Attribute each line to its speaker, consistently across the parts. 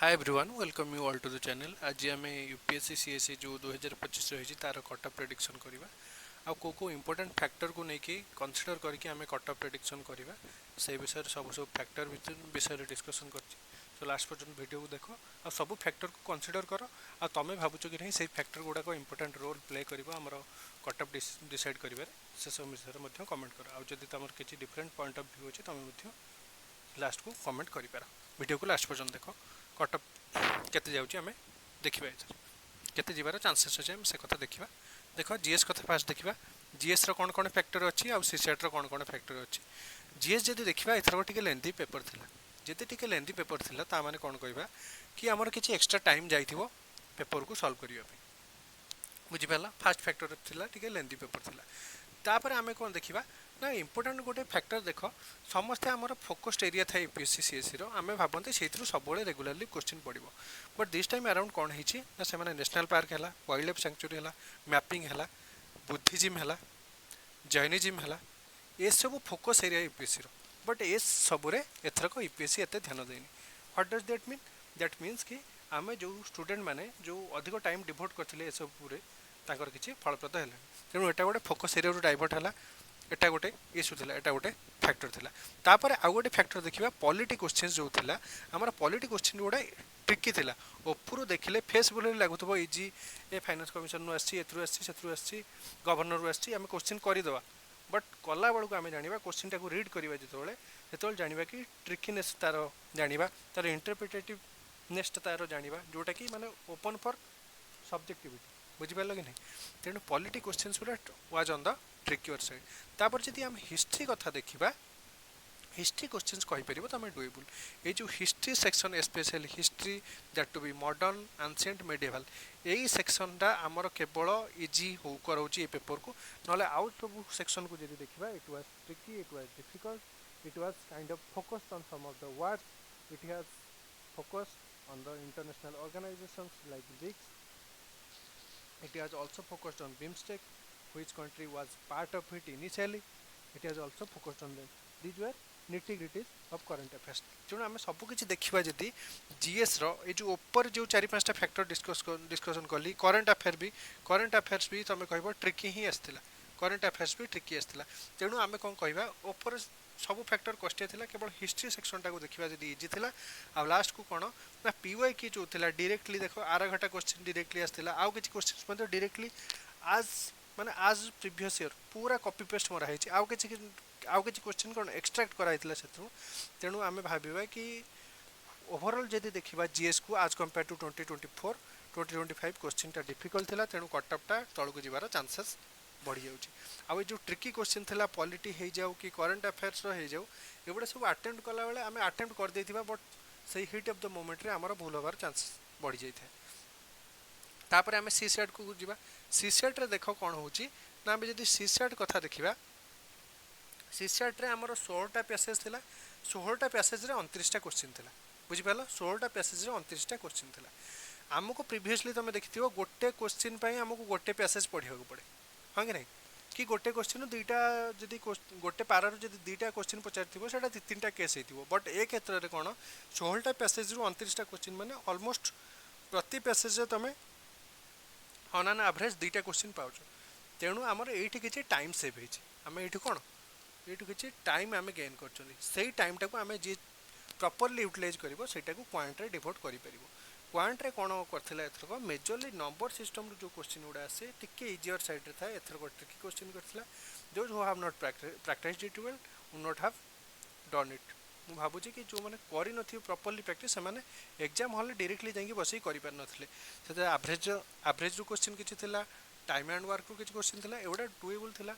Speaker 1: Hi everyone welcome you all to the channel. आज आम UPSC CSC जो 2025 रही तार कट ऑफ प्रेडिक्शन करवा आ को इंपोर्टेंट फैक्टर को लेकिन कंसीडर करके आम कट ऑफ प्रेडिक्शन करवा से विषय सब फैक्टर विषय डिस्कसन कर सो लास्ट पर्यटन वीडियो को देख आ सब फैक्टर को कंसीडर कर आ तुम भावुच कि नहीं से फैक्टर गुड़ाक इंपोर्टेंट रोल प्ले कर आमर कट ऑफ डिसाइड कर से सब विषय कमेंट कर आदि तुम किसी डिफरेंट पॉइंट ऑफ व्यू अच्छे तुम लास्ट को कमेंट कर वीडियो को लास्ट पर्यटन देख कट ऑफ केते जाउची आमे देखिबा एथर केते जिबार चांसेस अछि हम से कथा देखिबा। देखो जीएस कथा फास्ट देखिबा। जीएस रो कोन फैक्टर अछि आ सीसेट रो कोन फैक्टर अछि। जीएस जदि देखिबा एथर को टिके लेंथी पेपर थिला जदि टिके लेंथी पेपर थिला ता माने कोन कहबा कि हमर किछि एक्स्ट्रा टाइम जाइथिबो पेपर को सॉल्व करियो पे बुझि पाला। फास्ट फैक्टर थिला टिके लेंथी पेपर थिला तापर आमे कोन देखिबा ना इंपोर्टेंट गोटे फैक्टर देख समस्ते आमर फोकस्ड एरिया था यूपीएससी सीएससी रो आमे भाबंते सेथरु सबले रेगुलरली क्वेश्चन पड़िबो बट दिस टाइम अराउंड कोन हिची ना से माने नेशनल पार्क हला वाइल्ड लाइफ सैंक्चुरी हला मैपिंग हला बुद्धिज्म हला जैनिज्म हला ए सब फोकस एरिया यूपीएससी रो बट ए सबरे एथरक यूपीएससी एते ध्यान देनी। What does that mean? That means कि आमे जो स्टूडेंट माने जो अधिक टाइम डिवोट करथिले ए सब पूरे ताकर किछि फलप्रद हेला तेणु एटा गोटे फोकस एरिया रो डाइवर्ट हला एटा गोटे इश्यू थिला एटा गोटे फैक्टर थिला। तापर आउ गोटे फैक्टर देखिबा पॉलिटी क्वेश्चंस जो थिला हमर पॉलिटी क्वेश्चन गोटे ट्रिकी थिला ओपुरु देखिले फेस बोले लागुथबो इजी ए फाइनेंस कमिशन नु आसी एथरु आसी गवर्नर रू आसी हम क्वेश्चन करि दवा बट कला बेलू आम जाना क्वेश्चन टाक रीड करवा जो जाना कि ट्रिकीनेस तार जाना तार इंटरप्रिटेटिवनेस तार जाना जोटा कि माने ओपन फॉर सब्जेक्टिविटी बुझिपार कि नहीं। तेणु पॉलिटी क्वेश्चंस पूरा was on the trickier side. तापर जदि आम हिस्ट्री कथा देखिबा हिस्ट्री क्वेश्चंस कहि परिबो त हम डुएबल ए जो history section specially history that to be modern ancient medieval यही सेक्शनटा आमर केवल इजी हो कराउची ए पेपर को नले आउट सब सेक्शन को जदि देखिबा it was tricky it was difficult it was kind of focused on some of the words it has focused on the international organizations like BRICS it has also focused on BIMSTEC which country was part of it initially it has also focused on them these were nitty gritties of current affairs। तेणु आम सबकि देखा जदि GS रो ये जो ऊपर जो चार पांचटा factor discussion कली करंट अफेयर्स भी तुम कह ट्रिकी ही आसला करंट अफेयर्स भी ट्रिकी आसला। तेणु आम कौन कह ऊपर सब फैक्टर कष्टिया थिला केवल हिस्ट्री सेक्शनटा को देखा जदि इजी थिला आ लास्ट को कौन ना पीवाई की जो थिला डायरेक्टली देखो आरा घटा क्वेश्चन डायरेक्टली आसला आउ किछि क्वेश्चंस मध्ये डायरेक्टली आज माने आज प्रीवियस ईयर पूरा कॉपी पेस्ट मरा है आउ किछि क्वेश्चन कौन एक्सट्रैक्ट कराइथिला सेथु। तेणु आमे भाबिबा कि ओवरऑल जदि देखिबा जीएस को आज कंपेयर टू 2024 2025 क्वेश्चन डिफिकल्ट थिला तेणु कट ऑफ तल को जीवार चांसेस बढ़ी जाउची। आ जो ट्रिकी क्वेश्चन थिला पॉलिटी हो जाऊ कि करंट अफेयर्स हो जाऊ एगुड़ा सब अटेम्प्ट कला बेले आम अटेम्प्ट कर देथिबा बट सही हिट ऑफ द मोमेंट रे हमर भूल होबार चांसेस बढ़ी जाई थाए। तापर आम सी सेट को जीवा सी सेट रे देखो कौन होची ना आम जदि सी सेट कथा देखिबा सी सेट रे हमर 16टा पैसेज थिला 16टा पैसेज रे 29टा क्वेश्चन थिला बुझि पालो 16टा पैसेज रे 29टा क्वेश्चन थिला। हमको प्रीवियसली तुम देखिथिबो गोटे क्वेश्चन पई हमको गोटे पैसेज पढ़िया को पड़े हाँ कि नहीं कि गोटे क्वेश्चन दुईटा जदि गोटे पारार जदि दुईटा क्वेश्चन पचार से तीन टा केस हो बट ए क्षेत्र में कौन 16टा पैसेज रु 29टा क्वेश्चन माने ऑलमोस्ट प्रति पैसेज तुम ऑन एन एवरेज दुईटा क्वेश्चन पाउच। तेणु आमर ये किसी टाइम सेव होम ये कौन ये किसी टाइम आम गेन कर टाइम टाक आम जी प्रॉपर्ली यूटिलाइज कर क्वांट डिवोट कर क्वांट रे कौन करथिला एथरक मेजरली नंबर सिस्टम जो क्वेश्चन गुड़ा आसे टिके इजियर साइड रे था एथरक ट्रिकी क्वेश्चन करथिला those who have not practised it well would not have done it. मु भाबुची कि जो माने करि नथि प्रॉपर्ली प्रैक्टिस से माने एग्जाम हॉल डायरेक्टली जाई बसई करि पार नथले से एवरेज रो क्वेश्चन किछि थिला टाइम एंड वर्क रो किछि क्वेश्चन थिला एवडा डुएबल थिला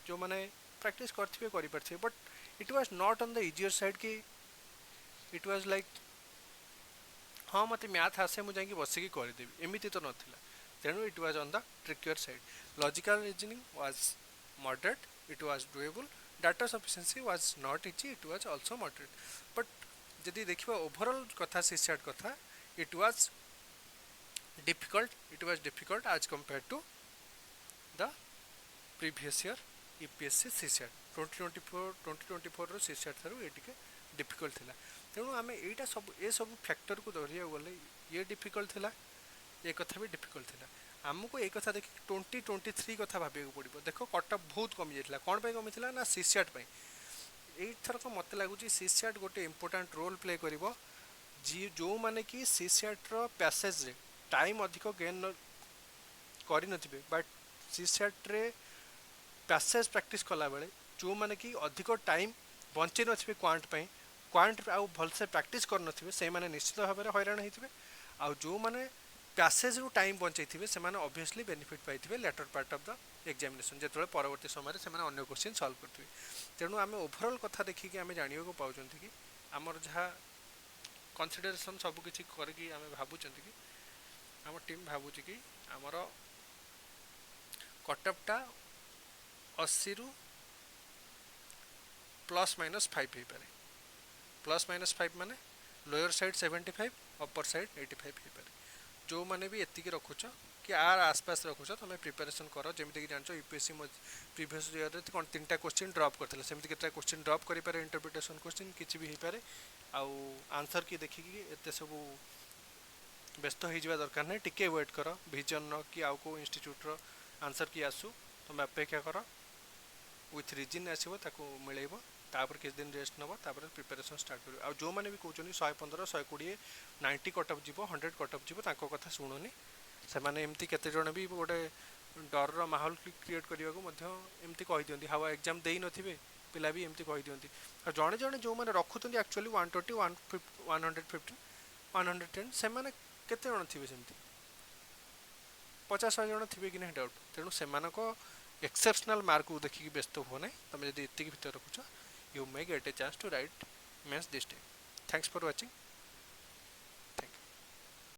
Speaker 1: जो माने प्रैक्टिस करथिबे करि परथिबे but it was not on the easier side कि इट वाज लाइक हाँ मत मैथ आसे मुझे बसिकी करदेवी एमती तो नाला तेणु it was on the trickier side. Logical reasoning was moderate it was doable data sufficiency was not easy it was also moderate but जदि देखिबा ओवरऑल कथा सीसेट कथा it was difficult as compare to the previous year UPSC CSAT 2024 रो CSAT थारू ये difficult थिला। तेणु आम यहाँ सब ये सब फैक्टर को धरिया गले ये डिफिकल्ट थिला, ये कथा भी डिफिकल्ट थिला। आमको ये कथा देखिए 2023 कथा भाविया पड़ो। देख कटअप बहुत कमी जाता कौन पर कमी ना सीसीआट एथरक मत लगुच सीसीआट गोटे इंपोर्टाट रोल प्ले कर जी जो माने कि सीसीआट्र पैसेज रे टाइम अधिक गेन करे बट सीसीआट रे पैसेज प्रैक्टिस कला बेले जो माने कि अधिक टाइम बचे नथिबे क्वांट आउ भलसे प्रैक्टिस कर नथिबे से माने निश्चित भाव में हैरान होइथिबे। आउ जो माने पैसेज रु टाइम बचैथिबे से माने ऑब्वियसली बेनिफिट पाइथिबे later part of the examination जेतबे परवर्ती समय से माने अन्य क्वेश्चन सॉल्व करथिबे। तेणु आम ओभरऑल कथा देखिए आम जानियो को पाउचंती कि आमर जहाँ कंसिडरेशन सब किछि करके आम भावुचंती कि आम टीम भावुची कि आमर कटअपटा 80 रु +- 5 हो पारे। +- 5 माने लोअर साइड 75 अपर साइड 85 हो पारे। जो माने भी एतिकी रखुच कि आर आसपास रखुच तुम प्रिपेरेसन कर जमीक जान यूपीएससी प्रीवियस ईयर कौन 3टा क्वेश्चन ड्रॉप करते सेमती केतटा क्वेश्चन ड्रॉप करें इंटरप्रिटेशन क्वेश्चन किसी भी हो पारे। आउ आंसर की देखिकी एत सब व्यस्त हो दरकार नहीं, टिके वेट कर विजन कि आउ को इंस्टीट्यूटर आंसर की आसू तुम अपेक्षा कर विथ रिजन आसो मिलेब तापर किस दिन रेस्ट नब तापर प्रिपेरेसन स्टार्ट कर। आ जो मैंने भी कहते 115 120 90 कटअप जीव 100 कटअप जीव तांको कथा शुणुनी से एमती केते जण भी गोटे डर माहौल क्रिएट करने को एमती कही दिखती हावा एग्जाम दे नथिबे पिला भी एमती कही दिखती। जड़े जड़े जो मैंने रखुंट एक्चुअली 120 115 110 से केते जण थे सेमती 50 जण थे कि नहीं डाउट। तेणु से एक्सेप्शनल मार्क को देखिए व्यस्त हुआ ना तुम जब इतनी भर रखुच you may get a chance to write mains this time. Thanks for watching.